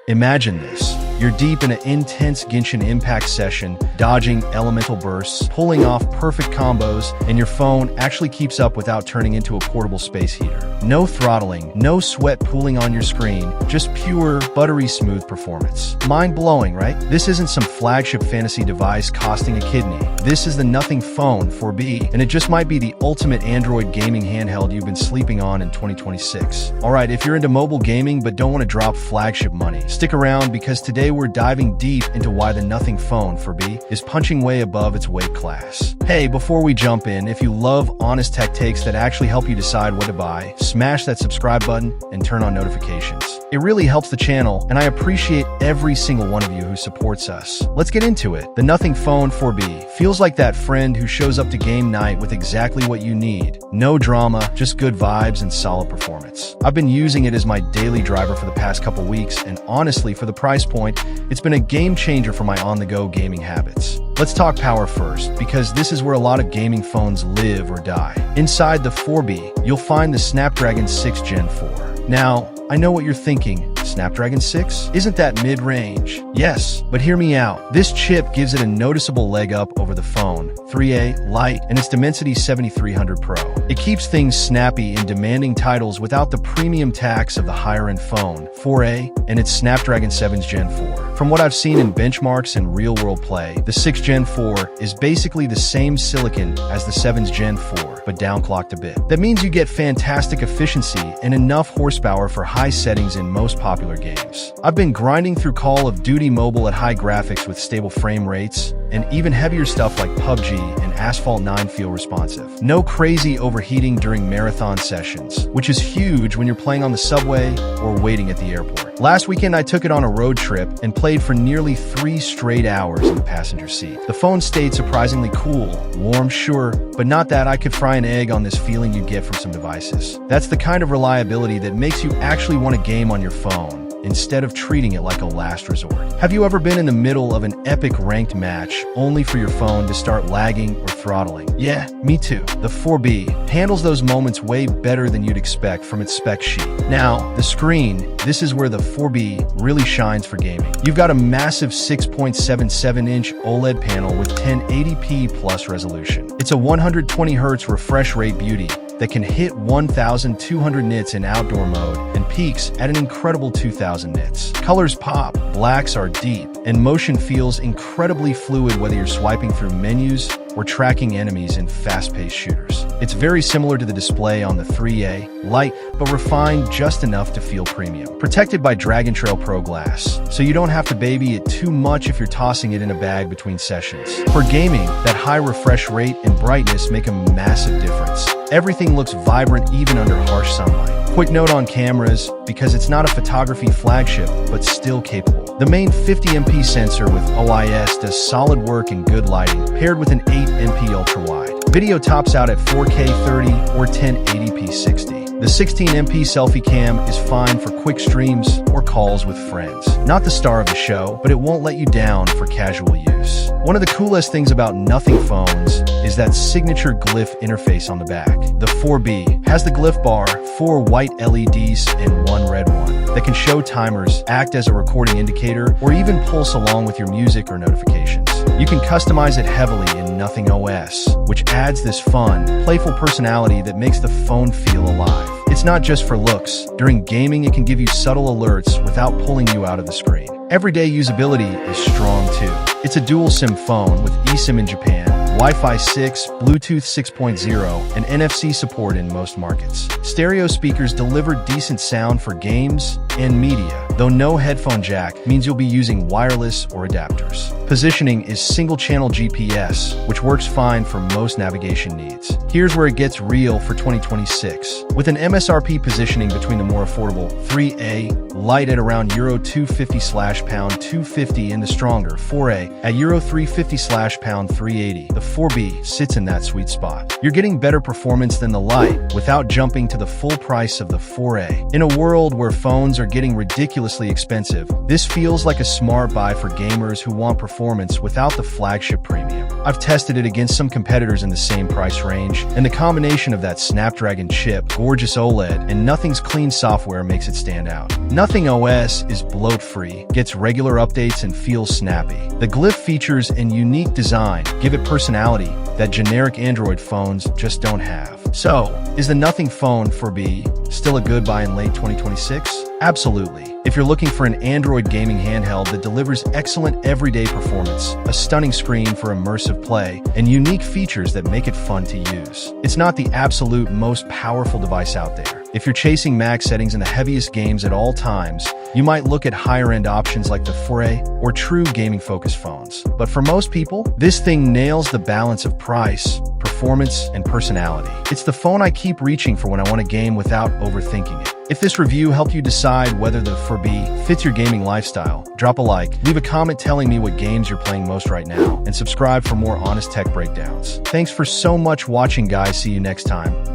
Imagine this. You're deep in an intense Genshin Impact session, dodging elemental bursts, pulling off perfect combos, and your phone actually keeps up without turning into a portable space heater. No throttling, no sweat pooling on your screen, just pure, buttery smooth performance. Mind-blowing, right? This isn't some flagship fantasy device costing a kidney. This is the Nothing Phone 4B, and it just might be the ultimate Android gaming handheld you've been sleeping on in 2026. Alright, if you're into mobile gaming but don't want to drop flagship money, stick around because today we're diving deep into why the Nothing Phone 4B is punching way above its weight class. Hey, before we jump in, if you love honest tech takes that actually help you decide what to buy, smash that subscribe button and turn on notifications. It really helps the channel, and I appreciate every single one of you who supports us. Let's get into it. The Nothing Phone 4B feels like that friend who shows up to game night with exactly what you need. No drama, just good vibes and solid performance. I've been using it as my daily driver for the past couple weeks, and honestly, for the price point, it's been a game changer for my on-the-go gaming habits. Let's talk power first, because this is where a lot of gaming phones live or die. Inside the 4B, you'll find the Snapdragon 6 Gen 4. Now, I know what you're thinking. Snapdragon 6? Isn't that mid-range? Yes, but hear me out. This chip gives it a noticeable leg up over the phone 3A Lite and its Dimensity 7300 Pro. It keeps things snappy in demanding titles without the premium tax of the higher-end phone 4A and its Snapdragon 7 Gen 4. From what I've seen in benchmarks and real-world play, the 6 Gen 4 is basically the same silicon as the 7's Gen 4, but downclocked a bit. That means you get fantastic efficiency and enough horsepower for high settings in most popular games. I've been grinding through Call of Duty Mobile at high graphics with stable frame rates, and even heavier stuff like PUBG and Asphalt 9 feel responsive. No crazy overheating during marathon sessions, which is huge when you're playing on the subway or waiting at the airport. Last weekend I took it on a road trip and played for nearly 3 straight hours in the passenger seat. The phone stayed surprisingly cool, warm, sure, but not that I could fry an egg on this feeling you get from some devices. That's the kind of reliability that makes you actually want to game on your phone, instead of treating it like a last resort. Have you ever been in the middle of an epic ranked match only for your phone to start lagging or throttling? Yeah, me too. The 4B handles those moments way better than you'd expect from its spec sheet. Now, the screen, this is where the 4B really shines for gaming. You've got a massive 6.77-inch OLED panel with 1080p plus resolution. It's a 120Hz refresh rate beauty that can hit 1,200 nits in outdoor mode and peaks at an incredible 2,000 nits. Colors pop, blacks are deep, and motion feels incredibly fluid whether you're swiping through menus or tracking enemies in fast-paced shooters. It's very similar to the display on the 3A Lite, but refined just enough to feel premium. Protected by Dragon Trail Pro Glass, so you don't have to baby it too much if you're tossing it in a bag between sessions. For gaming, that high refresh rate and brightness make a massive difference. Everything looks vibrant even under harsh sunlight. Quick note on cameras, because it's not a photography flagship, but still capable. The main 50MP sensor with OIS does solid work in good lighting, paired with an 8MP ultra-wide. Video tops out at 4K 30 or 1080p 60. The 16MP selfie cam is fine for quick streams or calls with friends. Not the star of the show, but it won't let you down for casual use. One of the coolest things about Nothing phones is that signature glyph interface on the back. The 4B has the glyph bar, 4 white LEDs and 1 red one that can show timers, act as a recording indicator, or even pulse along with your music or notifications. You can customize it heavily in Nothing OS, which adds this fun, playful personality that makes the phone feel alive. It's not just for looks. During gaming, it can give you subtle alerts without pulling you out of the screen. Everyday usability is strong too. It's a dual SIM phone with eSIM in Japan, Wi-Fi 6, Bluetooth 6.0, and NFC support in most markets. Stereo speakers deliver decent sound for games and media, though no headphone jack means you'll be using wireless or adapters. Positioning is single-channel GPS, which works fine for most navigation needs. Here's where it gets real for 2026. With an MSRP positioning between the more affordable 3A Lite at around Euro 250/pound 250 and the stronger 4A at Euro 350/pound 380, the 4B sits in that sweet spot. You're getting better performance than the Lite without jumping to the full price of the 4A. In a world where phones are are getting ridiculously expensive, this feels like a smart buy for gamers who want performance without the flagship premium. I've tested it against some competitors in the same price range, and the combination of that Snapdragon chip, gorgeous OLED, and Nothing's clean software makes it stand out. Nothing OS is bloat-free, gets regular updates, and feels snappy. The glyph features and unique design give it personality that generic Android phones just don't have. So, is the Nothing Phone 4B still a good buy in late 2026? Absolutely. If you're looking for an Android gaming handheld that delivers excellent everyday performance, a stunning screen for immersive play, and unique features that make it fun to use, it's not the absolute most powerful device out there. If you're chasing max settings in the heaviest games at all times, you might look at higher-end options like the 4A or true gaming-focused phones. But for most people, this thing nails the balance of price, performance, and personality. It's the phone I keep reaching for when I want to game without overthinking it. If this review helped you decide whether the 4B fits your gaming lifestyle, drop a like, leave a comment telling me what games you're playing most right now, and subscribe for more honest tech breakdowns. Thanks for so much watching, guys. See you next time.